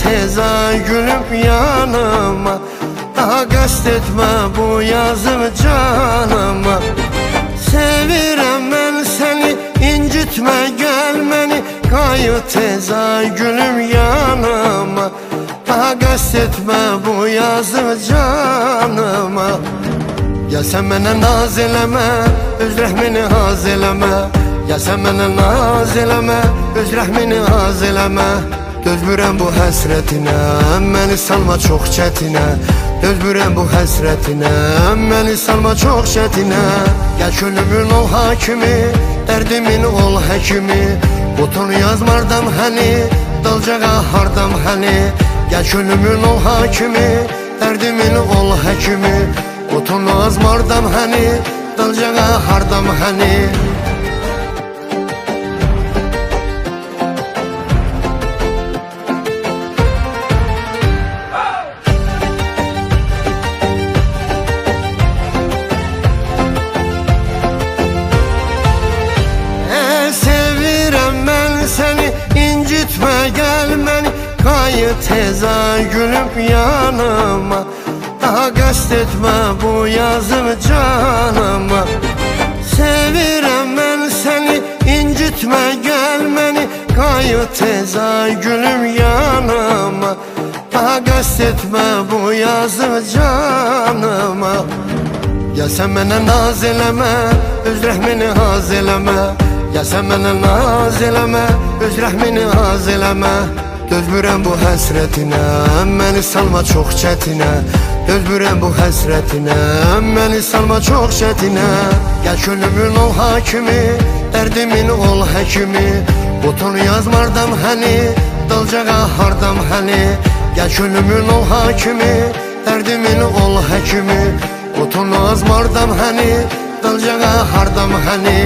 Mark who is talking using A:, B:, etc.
A: teza gülüp yanıma. Daha qəst etmə bu yazım canıma. Sevirəm mən səni, incitmə gəl məni. Qayı teza gülüm yanıma. Daha qəst etmə bu yazım canıma. Gəl sən mənə naz eləmə, öz rəhmini haz eləmə. Gəl sən mənə naz eləmə, öz rəhmini haz eləmə. Dözmürəm bu həsrətinə, məni salma çox çətinə. Dözmürəm bu həsrətinə, məni salma çox çətinə. Gəl könlümün ol hakimi, dərdimin ol həkimi. Butun yazmardan həni, dalcağa hardam həni. Gəl könlümün ol hakimi, dərdimin ol həkimi. Butun yazmardan həni, dalcağa hardam həni. Qayı teza gülüp yanıma. Daha qəst etmə bu yazım canıma. Sevirəm mən səni, incitmə gəl məni. Qayı teza gülüm yanıma. Daha qəst etmə bu yazım canıma. Gəl sən mənə naz eləmə, öz rəhmini haz eləmə. Gəl sən mənə naz eləmə, öz rəhmini haz eləmə. Dözmürəm bu həsrətinə, məni salma çox çətinə. Dözmürəm bu həsrətinə, məni salma çox çətinə. Gəl könlümün ol hakimi, dərdimin ol həkimi. Butun yazmardan həni, dalcağa hardam həni. Gəl könlümün ol hakimi, dərdimin ol həkimi. Butun yazmardan həni, dalcağa hardam həni.